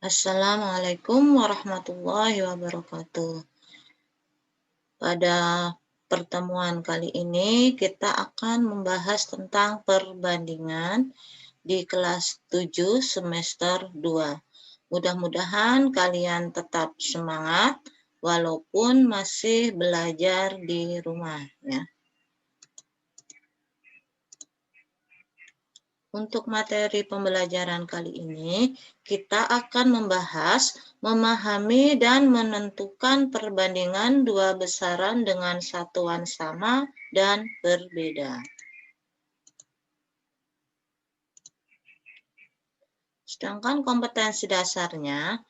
Assalamualaikum warahmatullahi wabarakatuh. Pada pertemuan kali ini kita akan membahas tentang perbandingan di kelas 7 semester 2. Mudah-mudahan kalian tetap semangat walaupun masih belajar di rumah ya. Untuk materi pembelajaran kali ini, kita akan membahas memahami dan menentukan perbandingan dua besaran dengan satuan sama dan berbeda. Sedangkan kompetensi dasarnya,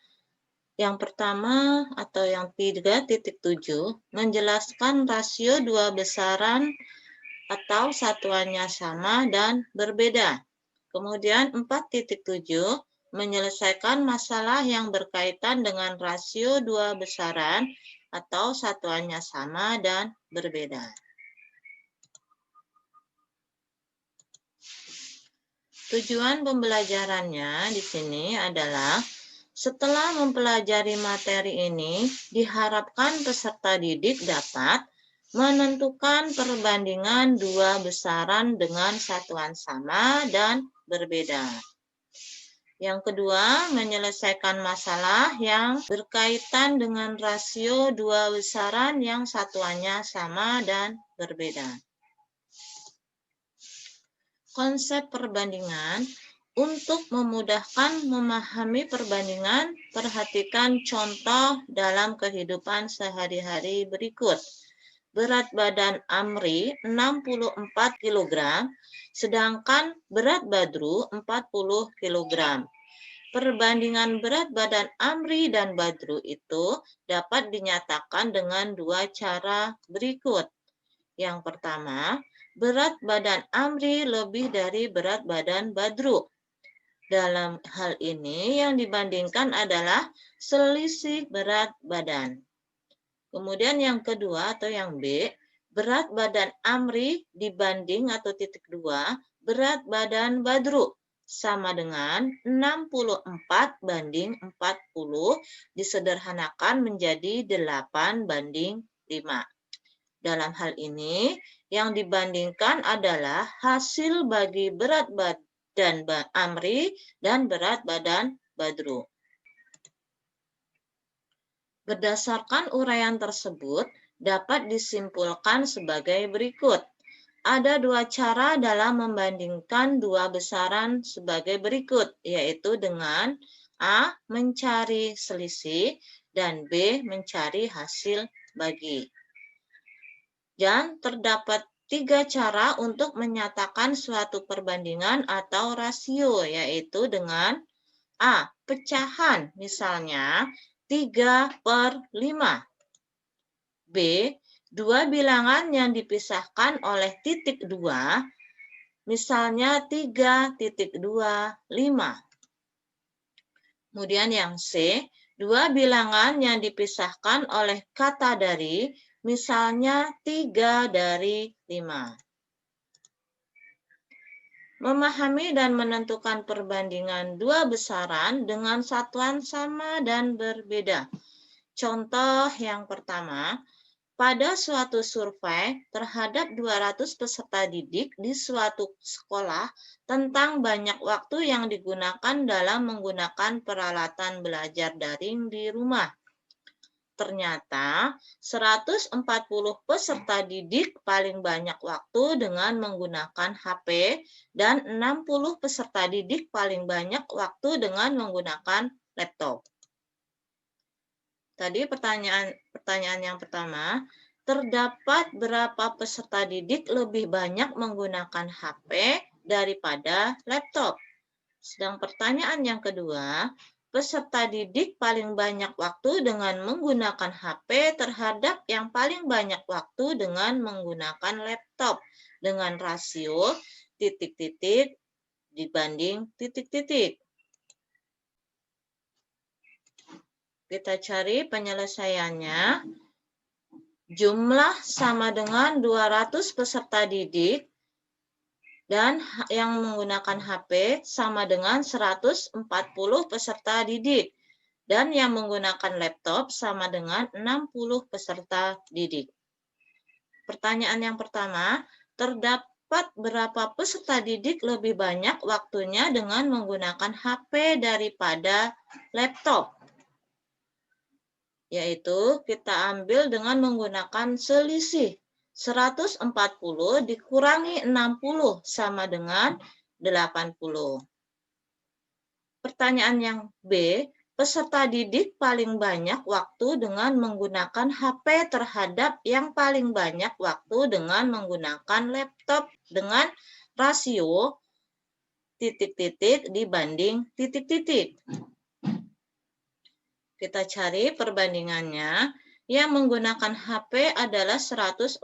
yang pertama atau yang 3.7 menjelaskan rasio dua besaran atau satuannya sama dan berbeda. Kemudian 4.7 menyelesaikan masalah yang berkaitan dengan rasio dua besaran atau satuannya sama dan berbeda. Tujuan pembelajarannya di sini adalah setelah mempelajari materi ini, diharapkan peserta didik dapat menentukan perbandingan dua besaran dengan satuan sama dan berbeda. Yang kedua, menyelesaikan masalah yang berkaitan dengan rasio dua besaran yang satuannya sama dan berbeda. Konsep perbandingan. Untuk memudahkan memahami perbandingan, perhatikan contoh dalam kehidupan sehari-hari berikut. Berat badan Amri 64 kg, sedangkan berat Badru 40 kg. Perbandingan berat badan Amri dan Badru itu dapat dinyatakan dengan dua cara berikut. Yang pertama, berat badan Amri lebih dari berat badan Badru. Dalam hal ini yang dibandingkan adalah selisih berat badan. Kemudian yang kedua atau yang B, berat badan Amri dibanding atau titik 2 berat badan Badru sama dengan 64 banding 40 disederhanakan menjadi 8 banding 5. Dalam hal ini yang dibandingkan adalah hasil bagi berat badan Amri dan berat badan Badru. Berdasarkan uraian tersebut, dapat disimpulkan sebagai berikut. Ada dua cara dalam membandingkan dua besaran sebagai berikut, yaitu dengan A. Mencari selisih dan B. Mencari hasil bagi. Dan terdapat tiga cara untuk menyatakan suatu perbandingan atau rasio, yaitu dengan A. Pecahan, misalnya 3/5. B. Dua bilangan yang dipisahkan oleh titik 2, misalnya 3.25. Kemudian yang C. Dua bilangan yang dipisahkan oleh kata dari, misalnya 3/5. Memahami dan menentukan perbandingan dua besaran dengan satuan sama dan berbeda. Contoh yang pertama, pada suatu survei terhadap 200 peserta didik di suatu sekolah tentang banyak waktu yang digunakan dalam menggunakan peralatan belajar daring di rumah. Ternyata 140 peserta didik paling banyak waktu dengan menggunakan HP dan 60 peserta didik paling banyak waktu dengan menggunakan laptop. Tadi pertanyaan yang pertama, terdapat berapa peserta didik lebih banyak menggunakan HP daripada laptop? Sedang pertanyaan yang kedua, peserta didik paling banyak waktu dengan menggunakan HP terhadap yang paling banyak waktu dengan menggunakan laptop dengan rasio titik-titik dibanding titik-titik. Kita cari penyelesaiannya. Jumlah sama dengan 200 peserta didik dan yang menggunakan HP sama dengan 140 peserta didik. dan yang menggunakan laptop sama dengan 60 peserta didik. Pertanyaan yang pertama, terdapat berapa peserta didik lebih banyak waktunya dengan menggunakan HP daripada laptop? Yaitu kita ambil dengan menggunakan selisih. 140 dikurangi 60 sama dengan 80. Pertanyaan yang B, peserta didik paling banyak waktu dengan menggunakan HP terhadap yang paling banyak waktu dengan menggunakan laptop dengan rasio titik-titik dibanding titik-titik. Kita cari perbandingannya. Yang menggunakan HP adalah 140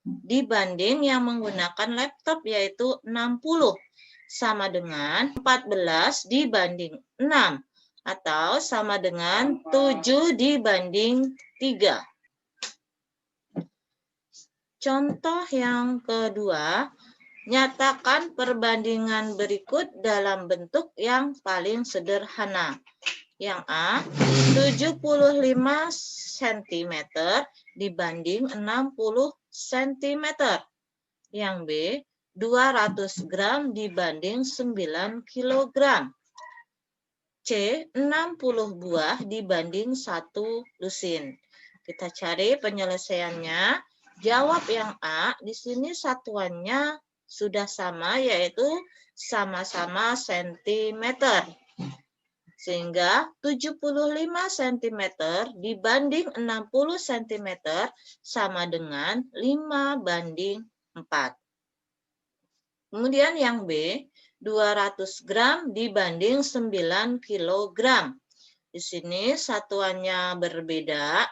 dibanding yang menggunakan laptop yaitu 60. Sama dengan 14 dibanding 6. Atau sama dengan 7 dibanding 3. Contoh yang kedua, nyatakan perbandingan berikut dalam bentuk yang paling sederhana. Yang A, 75 cm dibanding 60 cm. Yang B, 200 gram dibanding 9 kg. C, 60 buah dibanding 1 lusin. Kita cari penyelesaiannya. Jawab yang A, di sini satuannya sudah sama, yaitu sama-sama sentimeter. Sehingga 75 cm dibanding 60 cm sama dengan 5 banding 4. Kemudian yang B, 200 gram dibanding 9 kg. Di sini satuannya berbeda,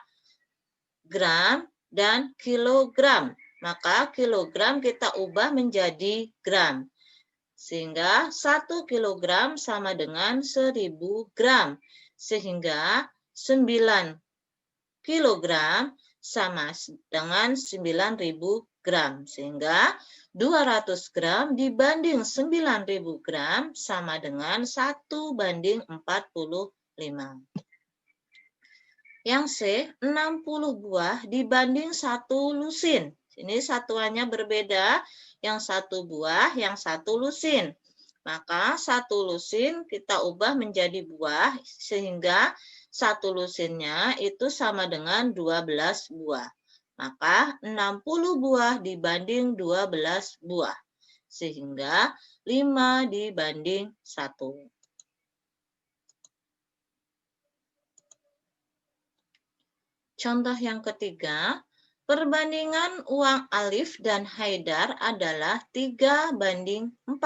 gram dan kilogram. Maka kilogram kita ubah menjadi gram. Sehingga 1 kilogram sama dengan 1000 gram. Sehingga 9 kilogram sama dengan 9000 gram. Sehingga 200 gram dibanding 9000 gram sama dengan 1 banding 45. Yang C, 60 buah dibanding 1 lusin. Ini satuannya berbeda, yang 1 buah, yang 1 lusin. Maka 1 lusin kita ubah menjadi buah, sehingga 1 lusinnya itu sama dengan 12 buah. Maka 60 buah dibanding 12 buah. Sehingga 5 dibanding 1. Contoh yang ketiga, perbandingan uang Alif dan Haidar adalah 3 banding 4.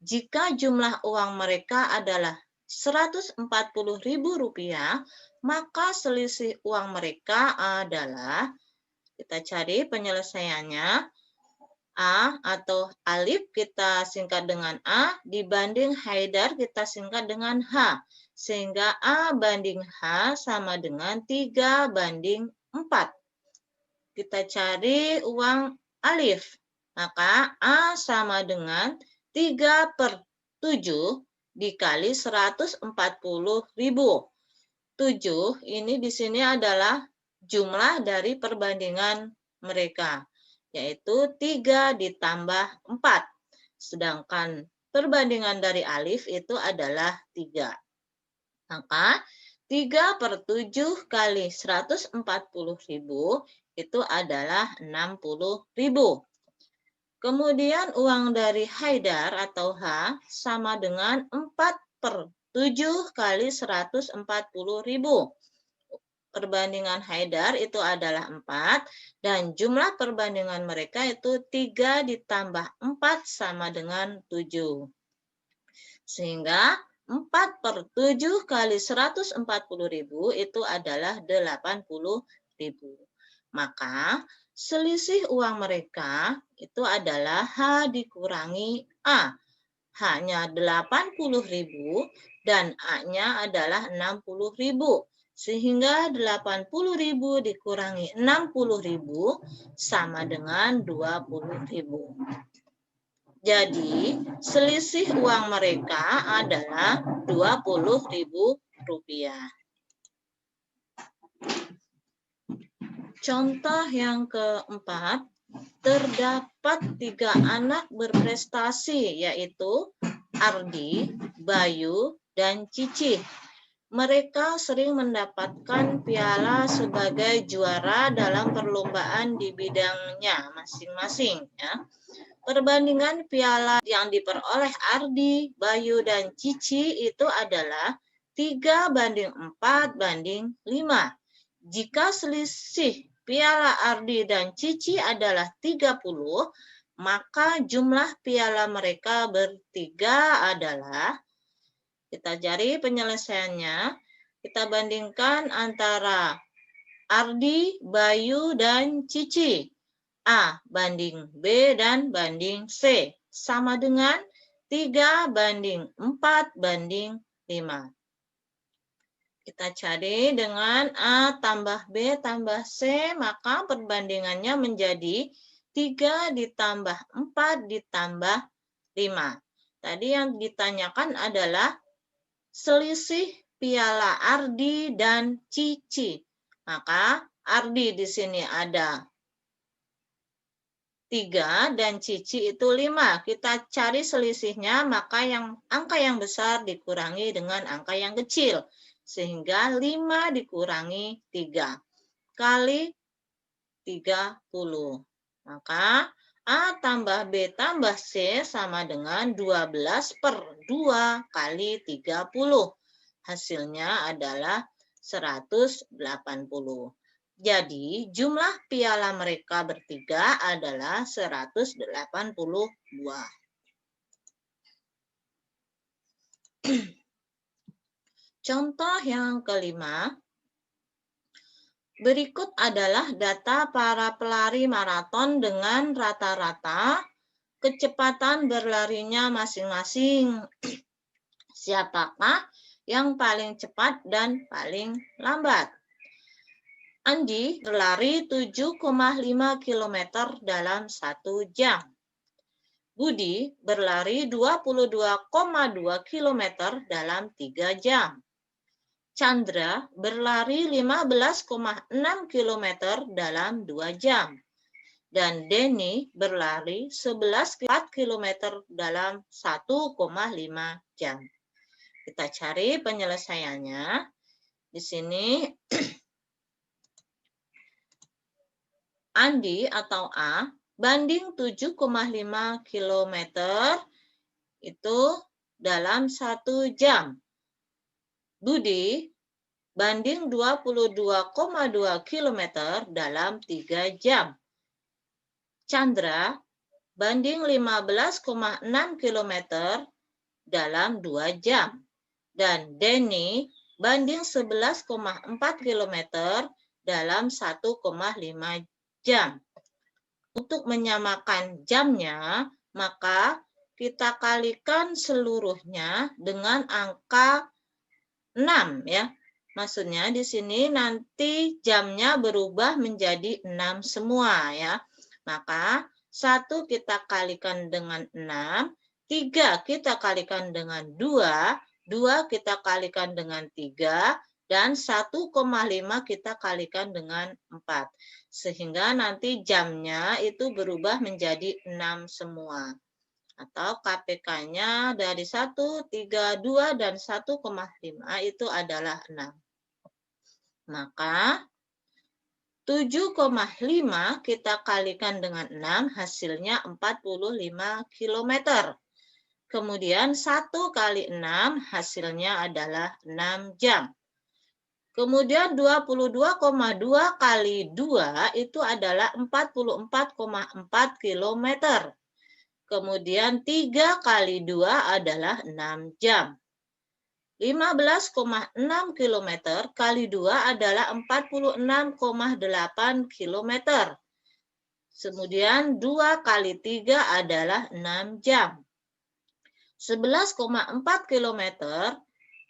Jika jumlah uang mereka adalah Rp140.000, maka selisih uang mereka adalah, kita cari penyelesaiannya, A atau Alif kita singkat dengan A, dibanding Haidar kita singkat dengan H. Sehingga A banding H sama dengan 3 banding 4. Kita cari uang Alif. Maka A sama dengan 3/7 dikali 140.000. 7 ini di sini adalah jumlah dari perbandingan mereka, yaitu 3 ditambah 4. Sedangkan perbandingan dari Alif itu adalah 3. Maka 3/7 kali 140.000 itu adalah 60.000. Kemudian uang dari Haidar atau H sama dengan 4/7 kali 140.000. Perbandingan Haidar itu adalah 4 dan jumlah perbandingan mereka itu 3 ditambah 4 sama dengan 7. Sehingga 4/7 kali 140.000 itu adalah 80.000. Maka selisih uang mereka itu adalah H dikurangi A. H-nya 80.000 dan A-nya adalah 60.000. Sehingga 80.000 dikurangi 60.000 sama dengan 20.000. Jadi, selisih uang mereka adalah 20.000 rupiah. Contoh yang keempat, terdapat 3 anak berprestasi, yaitu Ardi, Bayu, dan Cici. Mereka sering mendapatkan piala sebagai juara dalam perlombaan di bidangnya masing-masing. Ya. Perbandingan piala yang diperoleh Ardi, Bayu, dan Cici itu adalah 3:4:5. Jika selisih piala Ardi dan Cici adalah 30, maka jumlah piala mereka bertiga adalah, kita cari penyelesaiannya, kita bandingkan antara Ardi, Bayu, dan Cici. A banding B dan banding C. Sama dengan 3:4:5. Kita cari dengan A tambah B tambah C, maka perbandingannya menjadi 3 ditambah 4 ditambah 5. Tadi yang ditanyakan adalah selisih piala Ardi dan Cici. Maka Ardi di sini ada 3 dan Cici itu 5. Kita cari selisihnya, maka angka yang besar dikurangi dengan angka yang kecil. Sehingga 5 dikurangi 3 kali 30. Maka A tambah B tambah C sama dengan 12/2 kali 30. Hasilnya adalah 180. Jadi, jumlah piala mereka bertiga adalah 182. Contoh yang kelima, berikut adalah data para pelari maraton dengan rata-rata kecepatan berlarinya masing-masing. Siapakah yang paling cepat dan paling lambat? Andi berlari 7,5 km dalam 1 jam. Budi berlari 22,2 km dalam 3 jam. Chandra berlari 15,6 km dalam 2 jam. Dan Denny berlari 11,4 km dalam 1,5 jam. Kita cari penyelesaiannya. Di sini Andi atau A banding 7,5 km itu dalam 1 jam. Budi banding 22,2 km dalam 3 jam. Chandra banding 15,6 km dalam 2 jam. Dan Denny banding 11,4 km dalam 1,5 jam. Untuk menyamakan jamnya, maka kita kalikan seluruhnya dengan angka 6 ya. Maksudnya di sini nanti jamnya berubah menjadi 6 semua ya. Maka 1 kita kalikan dengan 6, 3 kita kalikan dengan 2, 2 kita kalikan dengan 3, dan 1,5 kita kalikan dengan 4. Sehingga nanti jamnya itu berubah menjadi 6 semua. Atau KPK-nya dari 1, 3, 2, dan 1,5 itu adalah 6. Maka 7,5 kita kalikan dengan 6, hasilnya 45 km. Kemudian 1 kali 6 hasilnya adalah 6 jam. Kemudian 22,2 kali 2 itu adalah 44,4 km. Kemudian 3 kali 2 adalah 6 jam. 15,6 km kali 2 adalah 46,8 km. Kemudian 2 kali 3 adalah 6 jam. 11,4 km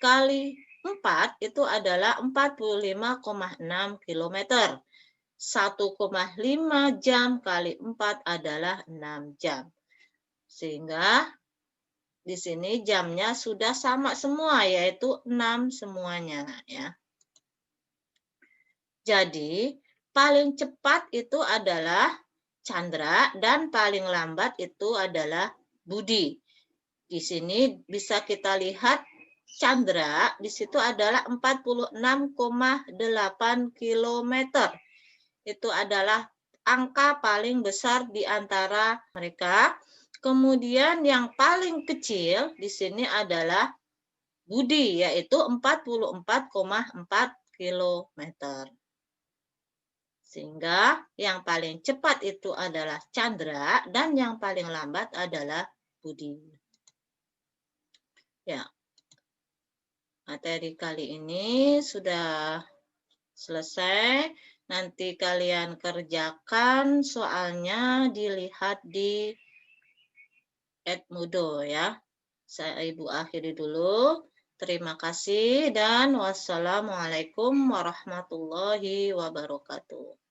kali 4 itu adalah 45,6 km. 1,5 jam kali 4 adalah 6 jam. Sehingga di sini jamnya sudah sama semua, yaitu 6 semuanya ya. Jadi, paling cepat itu adalah Chandra dan paling lambat itu adalah Budi. Di sini bisa kita lihat Chandra di situ adalah 46,8 km. Itu adalah angka paling besar di antara mereka. Kemudian yang paling kecil di sini adalah Budi, yaitu 44,4 km. Sehingga yang paling cepat itu adalah Chandra dan yang paling lambat adalah Budi. Ya, materi kali ini sudah selesai. Nanti kalian kerjakan soalnya, dilihat di Edmodo ya. Saya Ibu akhiri dulu. Terima kasih dan wassalamualaikum warahmatullahi wabarakatuh.